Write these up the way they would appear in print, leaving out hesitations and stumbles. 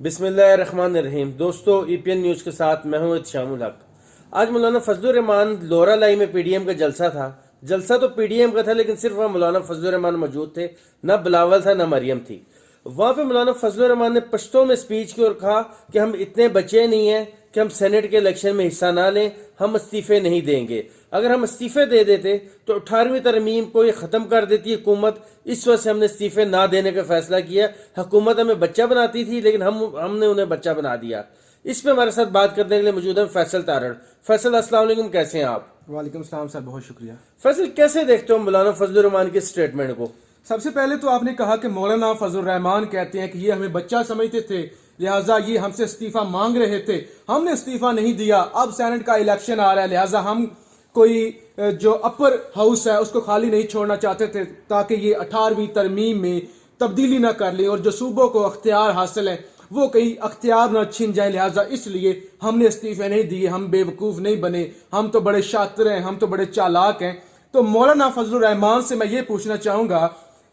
بسم اللہ الرحمن الرحیم۔ دوستو ای پی این نیوز کے ساتھ میں ہوں اتشام الحق۔ آج مولانا فضل الرحمان لورا لائی میں پی ڈی ایم کا جلسہ تھا۔ جلسہ تو پی ڈی ایم کا تھا لیکن صرف وہاں مولانا فضل الرحمان موجود تھے، نہ بلاول تھا نہ مریم تھی۔ وہاں پہ مولانا فضل الرحمان نے پشتوں میں سپیچ کی اور کہا کہ ہم اتنے بچے نہیں ہیں کہ ہم سینٹ کے الیکشن میں حصہ نہ لیں، ہم استعفے نہیں دیں گے۔ اگر ہم استعفے دے دیتے تو 18ویں ترمیم کو یہ ختم کر دیتی حکومت، اس وجہ سے ہم نے استعفے نہ دینے کا فیصلہ کیا۔ حکومت ہمیں بچہ بناتی تھی لیکن ہم نے انہیں بچہ بنا دیا۔ اس پہ ہمارے ساتھ بات کرنے کے لیے موجود ہیں فیصل تارڑ۔ فیصل السلام علیکم، کیسے ہیں آپ؟ وعلیکم السلام سر، بہت شکریہ۔ فیصل کیسے دیکھتے ہو مولانا فضل الرحمان کے سٹیٹمنٹ کو؟ سب سے پہلے تو آپ نے کہا کہ مولانا فضل الرحمان کہتے ہیں کہ یہ ہمیں بچہ سمجھتے تھے لہٰذا یہ ہم سے استعفیٰ مانگ رہے تھے، ہم نے استعفیٰ نہیں دیا۔ اب سینٹ کا الیکشن آ رہا ہے لہٰذا ہم کوئی جو اپر ہاؤس ہے اس کو خالی نہیں چھوڑنا چاہتے تھے تاکہ یہ 18ویں ترمیم میں تبدیلی نہ کر لیں اور جو صوبوں کو اختیار حاصل ہیں وہ کئی اختیار نہ چھن جائیں، لہٰذا اس لیے ہم نے استعفے نہیں دیے۔ ہم بے وقوف نہیں بنے، ہم تو بڑے شاطر ہیں، ہم تو بڑے چالاک ہیں۔ تو مولانا فضل الرحمان سے میں یہ پوچھنا چاہوں گا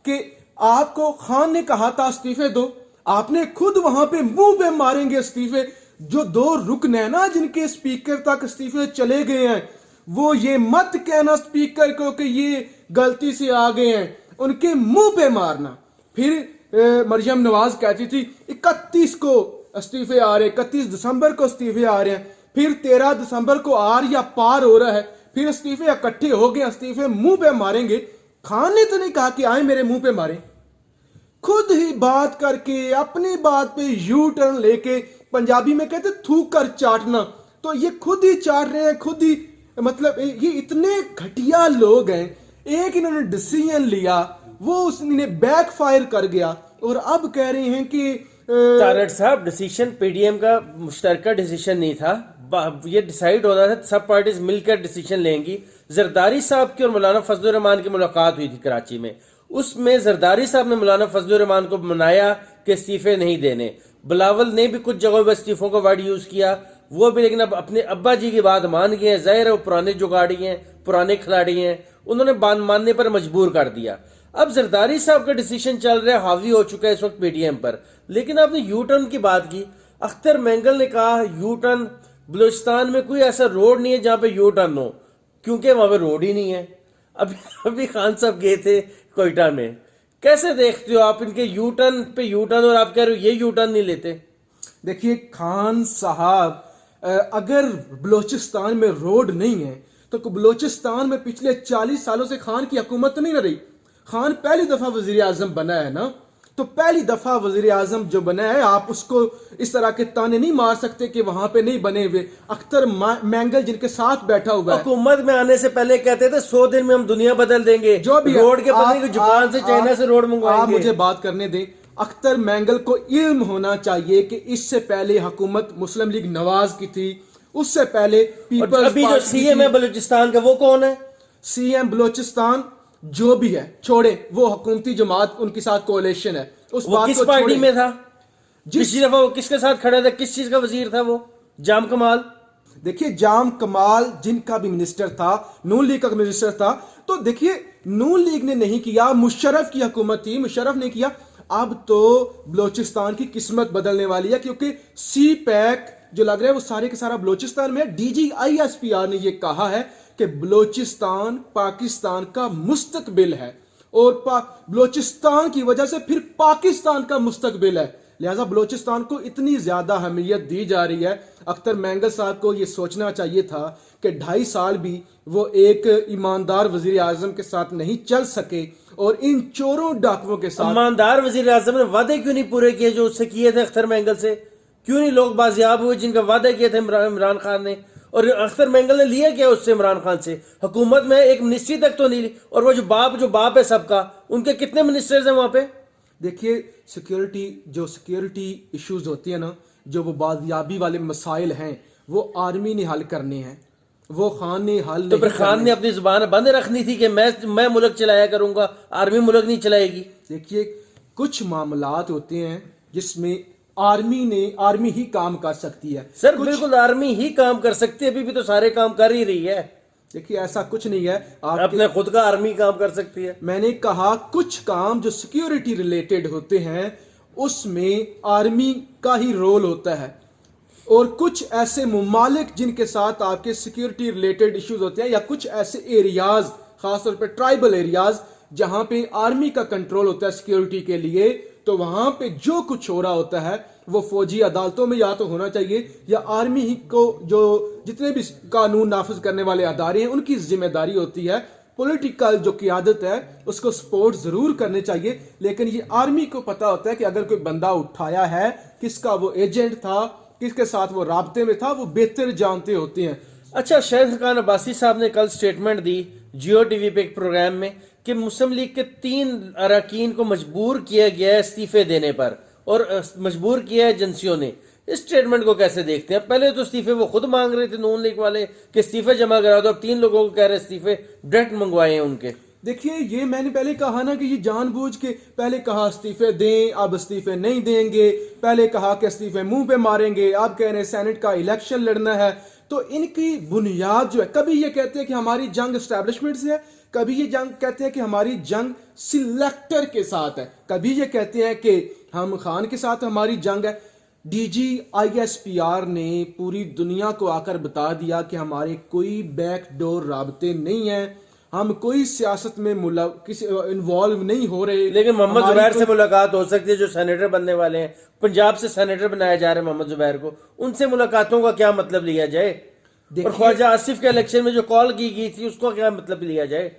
کہ آپ کو خان نے کہا تھا استعفے دو، آپ نے خود وہاں پہ منہ پہ ماریں گے استعفے۔ جو 2 رکن ہیں نا جن کے اسپیکر تک استعفے چلے گئے ہیں، وہ یہ مت کہنا اسپیکر کو کہ یہ غلطی سے آ گئے ہیں، ان کے منہ پہ مارنا۔ پھر مریم نواز کہتی تھی 31 کو استعفے آ رہے، 31 دسمبر کو استعفے آ رہے ہیں، پھر 13 دسمبر کو آر یا پار ہو رہا ہے، پھر استعفے اکٹھے ہو گئے، استعفے منہ پہ ماریں گے۔ خان نے تو نہیں کہا کہ آئیں میرے منہ پہ ماریں، خود ہی بات کر کے اپنی بات پہ یو ٹرن لے کے، پنجابی میں کہتے تھوک کر چاٹنا، تو یہ خود ہی چاٹ رہے ہیں، خود ہی مطلب یہ اتنے گھٹیا لوگ ہیں۔ ایک انہوں نے ڈیسیژن لیا، وہ اس نے بیک فائر کر گیا اور اب کہہ رہے ہیں کہ تارڑ صاحب ڈیسیشن پی ڈی ایم کا مشترکہ ڈیسیشن نہیں تھا، یہ ڈیسائیڈ ہونا تھا سب پارٹیز مل کر ڈیسیشن لیں گی۔ زرداری صاحب کی اور مولانا فضل الرحمان کی ملاقات ہوئی تھی کراچی میں، اس میں زرداری صاحب نے مولانا فضل الرحمان کو منایا کہ استعفے نہیں دینے۔ بلاول نے بھی کچھ جگہوں پہ استعفوں کا ورڈ یوز کیا، وہ بھی لیکن اب اپنے ابا جی کی بات مان گئے ہیں۔ ظاہر ہے وہ پرانے جگاڑی ہیں، پرانے کھلاڑی ہیں، انہوں نے بات ماننے پر مجبور کر دیا۔ اب زرداری صاحب کا ڈیسیشن چل رہا ہے، حاوی ہو چکا ہے اس وقت پی ڈی ایم پر۔ لیکن آپ نے یو ٹرن کی بات کی، اختر مینگل نے کہا یو ٹرن بلوچستان میں کوئی ایسا روڈ نہیں ہے جہاں پہ یو ٹرن ہو، کیونکہ وہاں پہ روڈ ہی نہیں ہے۔ ابھی خان صاحب گئے تھے کوئٹہ میں، کیسے دیکھتے ہو آپ ان کے یو ٹرن پہ یو ٹرن اور آپ کہہ رہے ہو یہ یو ٹرن نہیں لیتے؟ دیکھیے خان صاحب، اگر بلوچستان میں روڈ نہیں ہے تو بلوچستان میں پچھلے 40 سالوں سے خان کی حکومت نہیں رہی۔ خان پہلی دفعہ وزیر اعظم بنا ہے نا، تو پہلی دفعہ وزیر اعظم جو بنا ہے آپ اس کو اس طرح کے تانے نہیں مار سکتے کہ وہاں پہ نہیں بنے ہوئے۔ اختر مینگل جن کے ساتھ بیٹھا ہوا ہے، حکومت میں آنے سے پہلے کہتے تھے 100 دن میں ہم دنیا بدل دیں گے، جو بھی روڈ کے پتہ نہیں جاپان سے چائنا سے روڈ منگوائیں آپ گے۔ مجھے بات کرنے دیں۔ اختر مینگل کو علم ہونا چاہیے کہ اس سے پہلے حکومت مسلم لیگ نواز کی تھی، اس سے پہلے پیپلز ابھی جو سی ایم ہے بلوچستان کا وہ کون ہے؟ سی ایم بلوچستان جو بھی ہے چھوڑے، وہ حکومتی جماعت ان کے ساتھ کولیشن ہے، اس وہ بات کس کو پارٹی چھوڑیں۔ میں تھا؟ پچھلی دفعہ وہ کس کے ساتھ کھڑا تھا؟ کس چیز کا وزیر تھا وہ؟ جام کمال۔ دیکھیے جام کمال جن کا بھی منسٹر تھا، نون لیگ کا منسٹر تھا، تو دیکھیے نون لیگ نے نہیں کیا، مشرف کی حکومت تھی، مشرف نے کیا۔ اب تو بلوچستان کی قسمت بدلنے والی ہے کیونکہ سی پیک جو لگ رہا ہے وہ سارے کے سارا بلوچستان میں۔ D G I S P R نے یہ کہا ہے کہ بلوچستان پاکستان کا مستقبل ہے اور بلوچستان کی وجہ سے پھر پاکستان کا مستقبل ہے، لہٰذا بلوچستان کو اتنی زیادہ اہمیت دی جا رہی ہے۔ اختر مینگل صاحب کو یہ سوچنا چاہیے تھا کہ 2.5 سال بھی وہ ایک ایماندار وزیر اعظم کے ساتھ نہیں چل سکے اور ان چوروں ڈاکوؤں کے ساتھ۔ ایماندار وزیر اعظم نے وعدے کیوں نہیں پورے کیے جو اس سے کیے تھے اختر مینگل سے؟ کیوں نہیں لوگ بازیاب ہوئے جن کا وعدے کیے تھے عمران خان نے؟ اور اختر مینگل نے لیا کیا اس سے عمران خان سے؟ حکومت میں ایک منسٹری تک تو نہیں لی، اور وہ جو باپ ہے سب کا، ان کے کتنے منسٹرز ہیں وہاں پہ؟ دیکھیے سیکیورٹی ایشوز ہوتی ہیں نا، جو وہ بازیابی والے مسائل ہیں وہ آرمی نے حل کرنے ہیں، وہ خان نے حل تو پھر نہیں خان نے اپنی زبان بند رکھنی تھی کہ میں ملک چلایا کروں گا، آرمی ملک نہیں چلائے گی۔ دیکھیے کچھ معاملات ہوتے ہیں جس میں آرمی ہی کام کر سکتی ہے سر بالکل آرمی ہی کام کر سکتی ہے، ابھی بھی تو سارے کام کر ہی رہی ہے۔ دیکھیے ایسا کچھ نہیں ہے، اپنے خود کا آرمی کام کر سکتی ہے۔ میں نے کہا کچھ کام جو سیکیورٹی ریلیٹڈ ہوتے ہیں اس میں آرمی کا ہی رول ہوتا ہے، اور کچھ ایسے ممالک جن کے ساتھ آپ کے سیکیورٹی ریلیٹڈ ایشوز ہوتے ہیں، یا کچھ ایسے ایریاز خاص طور پہ ٹرائبل ایریاز جہاں پہ آرمی کا کنٹرول ہوتا ہے سیکیورٹی کے لیے، تو وہاں پہ جو کچھ ہو رہا ہوتا ہے وہ فوجی عدالتوں میں یا تو ہونا چاہیے، یا آرمی ہی کو جو جتنے بھی قانون نافذ کرنے والے ادارے ہیں ان کی ذمہ داری ہوتی ہے۔ پولیٹیکل جو قیادت ہے اس کو سپورٹ ضرور کرنے چاہیے، لیکن یہ آرمی کو پتا ہوتا ہے کہ اگر کوئی بندہ اٹھایا ہے، کس کا وہ ایجنٹ تھا، کس کے ساتھ وہ رابطے میں تھا، وہ بہتر جانتے ہوتے ہیں۔ اچھا، شاہد خان عباسی صاحب نے کل سٹیٹمنٹ دی جیو ٹی وی پہ ایک پروگرام میں کہ مسلم لیگ کے 3 اراکین کو مجبور کیا گیا ہے استعفے دینے پر، اور مجبور کیا ہے ایجنسیوں نے۔ اس سٹیٹمنٹ کو کیسے دیکھتے ہیں؟ پہلے تو استعفے وہ خود مانگ رہے تھے نون لیگ والے کہ استعفے جمع کرا دو، اب 3 لوگوں کو کہہ رہے استعفے ڈائریکٹ منگوائے ہیں ان کے۔ دیکھیے، یہ میں نے پہلے کہا نا کہ یہ جان بوجھ کے پہلے کہا استعفے دیں، اب استعفے نہیں دیں گے، پہلے کہا کہ استعفے منہ پہ ماریں گے، اب کہہ رہے ہیں سینٹ کا الیکشن لڑنا ہے۔ تو ان کی بنیاد جو ہے، کبھی یہ کہتے ہیں کہ ہماری جنگ اسٹیبلشمنٹ سے ہے، کبھی یہ جنگ کہتے ہیں کہ ہماری جنگ سلیکٹر کے ساتھ ہے، کبھی یہ کہتے ہیں کہ ہم خان کے ساتھ ہماری جنگ ہے۔ D G I S P R نے پوری دنیا کو آ کر بتا دیا کہ ہمارے کوئی بیک ڈور رابطے نہیں ہیں، ہم کوئی سیاست میں کسی انوالو نہیں ہو رہے۔ لیکن محمد زبیر سے ملاقات ہو سکتی ہے جو سینیٹر بننے والے ہیں، پنجاب سے سینیٹر بنایا جا رہا ہے محمد زبیر کو، ان سے ملاقاتوں کا کیا مطلب لیا جائے؟ اور خواجہ آصف کے الیکشن میں جو کال کی گئی تھی اس کو کیا مطلب لیا جائے؟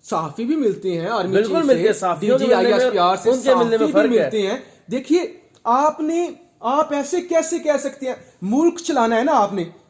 صحافی بھی ملتے ہیں آرمی بالکل چیف ملتے ہیں، سے، صحافیوں ڈی کے جی آئی ایس پی آر سے، ان کے ملنے میں صحافی فرق بھی ہے۔ ملتے ہیں۔ دیکھیے، آپ ایسے کیسے کہہ سکتے ہیں؟ ملک چلانا ہے نا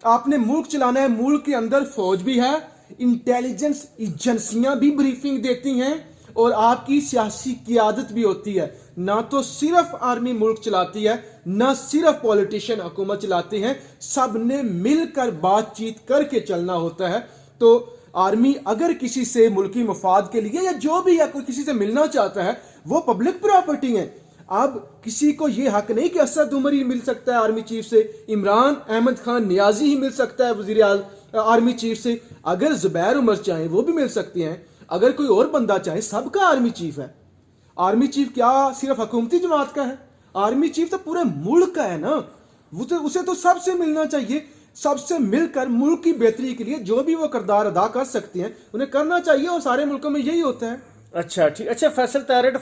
آپ نے ملک چلانا ہے، ملک کے اندر فوج بھی ہے، انٹیلیجنس ایجنسیاں بھی بریفنگ دیتی ہیں، اور آپ کی سیاسی قیادت بھی ہوتی ہے۔ نہ تو صرف آرمی ملک چلاتی ہے، نہ صرف پولیٹیشین حکومت چلاتے ہیں، سب نے مل کر بات چیت کر کے چلنا ہوتا ہے۔ تو آرمی اگر کسی سے ملکی مفاد کے لیے یا جو بھی یا کوئی کسی سے ملنا چاہتا ہے، وہ پبلک پراپرٹی ہے۔ اب کسی کو یہ حق نہیں کہ اسد عمر ہی مل سکتا ہے آرمی چیف سے، عمران احمد خان نیازی ہی مل سکتا ہے وزیر اعظم آرمی چیف سے، اگر زبیر عمر چاہیں وہ بھی مل سکتے ہیں، اگر کوئی اور بندہ چاہے، سب کا آرمی چیف ہے۔ آرمی چیف کیا صرف حکومتی جماعت کا ہے؟ آرمی چیف تو پورے ملک کا ہے نا، اسے تو سب سے ملنا چاہیے، سب سے مل کر ملک کی بہتری کے لیے جو بھی وہ کردار ادا کر سکتے ہیں انہیں کرنا چاہیے، اور سارے ملکوں میں یہی ہوتا ہے۔ اچھا ٹھیک۔ اچھا، فیصل تاریٹ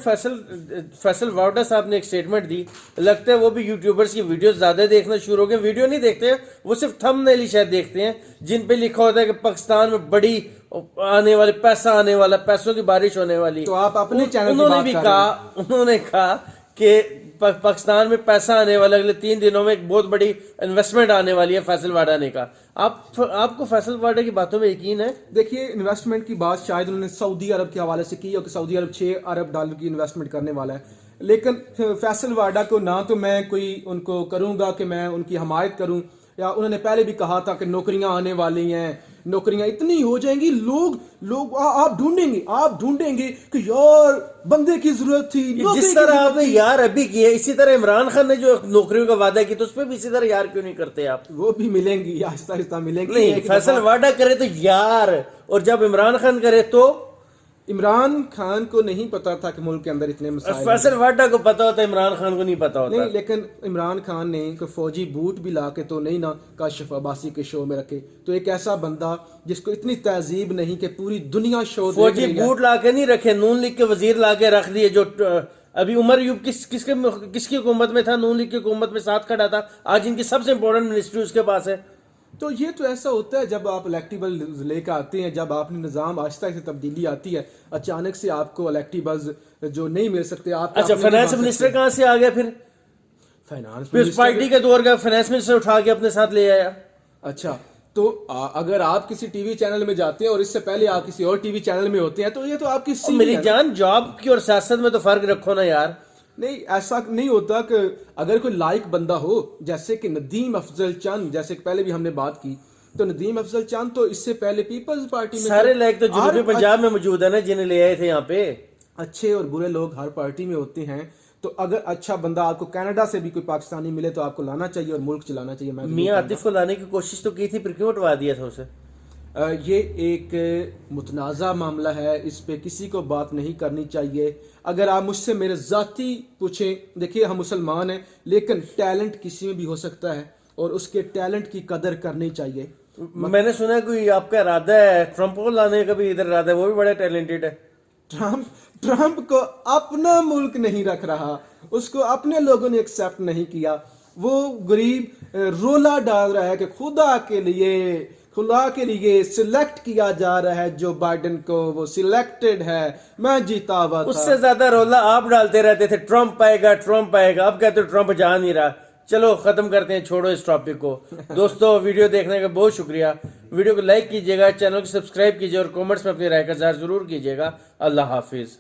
فیصل واؤڈا صاحب نے ایک سٹیٹمنٹ دی، لگتا ہے وہ بھی یوٹیوبرز کی ویڈیوز زیادہ دیکھنا شروع ہو گئے۔ ویڈیو نہیں دیکھتے، وہ صرف تھم نیل ہی شاید دیکھتے ہیں جن پہ لکھا ہوتا ہے کہ پاکستان میں بڑی آنے والے آنے والا، پیسوں کی بارش ہونے والی۔ تو آپ اپنے چینل کی انہوں نے کہا کہ پاکستان میں پیسہ آنے والا، اگلے 3 دنوں میں ایک بہت بڑی انویسٹمنٹ آنے والی ہے، فیصل واڈا نے کہا۔ آپ کو فیصل واڈا کی باتوں میں یقین ہے؟ دیکھیے، انویسٹمنٹ کی بات شاید انہوں نے سعودی عرب کے حوالے سے کی، اور کہ سعودی عرب $6 ارب کی انویسٹمنٹ کرنے والا ہے، لیکن فیصل واڈا کو نہ تو میں کوئی ان کو کروں گا کہ میں ان کی حمایت کروں، یا انہوں نے پہلے بھی کہا تھا کہ نوکریاں آنے والی ہیں، نوکریاں اتنی ہو جائیں گی، لوگ آپ ڈھونڈیں گے کہ یار بندے کی ضرورت تھی۔ جس طرح آپ نے یار ابھی کیا، اسی طرح عمران خان نے جو نوکریوں کا وعدہ کیا تو اس پہ بھی اسی طرح یار کیوں نہیں کرتے آپ؟ وہ بھی ملیں گی، آہستہ آہستہ ملیں گی۔ نہیں، فیصل واڈا کرے تو یار، اور جب عمران خان کرے تو عمران خان کو نہیں پتا تھا کہ ملک کے اندر اتنے مسائل ہیں۔ فیصل واڈا کو پتا ہوتا ہے، عمران خان کو نہیں پتا ہوتا۔ نہیں، لیکن عمران خان نے کوئی فوجی بوٹ بھی لا کے تو نہیں نا کاشف عباسی کے شو میں رکھے، تو ایک ایسا بندہ جس کو اتنی تہذیب نہیں کہ پوری دنیا شو فوجی بوٹ لا کے نہیں رکھے، نون لیگ کے وزیر لا کے رکھ دیے، جو ابھی عمر ایوب کس کی حکومت میں تھا؟ نون لیگ کی حکومت میں ساتھ کھڑا تھا، آج ان کی سب سے امپورٹنٹ منسٹری اس کے پاس ہے۔ تو یہ تو ایسا ہوتا ہے جب آپ الیکٹیبلز لے کے آتے ہیں، جب آپ نے نظام آہستہ سے تبدیلی آتی ہے، اچانک سے آپ کو الیکٹیبلز جو نہیں مل سکتے۔ آپ اچھا، فائنانس منسٹر کہاں سے آ گیا پھر؟ فائنانس اس پارٹی کے دور کا فائنانس منسٹر اٹھا کے اپنے ساتھ لے آیا۔ اچھا، تو اگر آپ کسی ٹی وی چینل میں جاتے ہیں اور اس سے پہلے آپ کسی اور ٹی وی چینل میں ہوتے ہیں تو یہ تو آپ کی میری جان، جاب کی اور سیاست میں تو فرق رکھو نا یار۔ نہیں، ایسا نہیں ہوتا کہ اگر کوئی لائق بندہ ہو، جیسے کہ ندیم افضل چند، جیسے کہ پہلے بھی ہم نے بات کی، تو ندیم افضل چند تو اس سے پہلے پیپلز پارٹی میں سارے لائق تو جنوبی پنجاب میں موجود ہے نا، جنہیں لے آئے تھے یہاں پہ۔ اچھے اور برے لوگ ہر پارٹی میں ہوتے ہیں، تو اگر اچھا بندہ آپ کو کینیڈا سے بھی کوئی پاکستانی ملے تو آپ کو لانا چاہیے اور ملک چلانا چاہیے۔ میاں عاطف کو لانے کی کوشش تو کی تھی، پھر کیوں ہٹوا دیا تھا اسے؟ یہ ایک متنازع معاملہ ہے، اس پہ کسی کو بات نہیں کرنی چاہیے. اگر آپ مجھ سے میرے ذاتی پوچھیں، دیکھیے ہم مسلمان ہیں لیکن ٹیلنٹ کسی میں بھی ہو سکتا ہے اور اس کے ٹیلنٹ کی قدر کرنی چاہیے. میں نے سنا کوئی آپ کا ارادہ ہے ٹرمپ کو لانے کا بھی ادھر ارادہ ہے، وہ بھی بڑا ٹیلنٹڈ ہے. ٹرمپ کو اپنا ملک نہیں رکھ رہا، اس کو اپنے لوگوں نے ایکسیپٹ نہیں کیا. وہ غریب رولا ڈال رہا ہے کہ خدا کے لیے سلیکٹ کیا جا رہا ہے جو بائیڈن کو، وہ سلیکٹڈ ہے، میں جیتا ہوا اس تھا. سے زیادہ رولا آپ ڈالتے رہتے تھے ٹرمپ آئے گا ٹرمپ آئے گا، اب کہتے ہو ٹرمپ جا نہیں رہا. چلو ختم کرتے ہیں، چھوڑو اس ٹاپک کو. دوستو ویڈیو دیکھنے کا بہت شکریہ. ویڈیو کو لائک کیجیے گا، چینل کو سبسکرائب کیجیے اور کامنٹس میں اپنی رائے کا اظہار ضرور کیجیے گا. اللہ حافظ.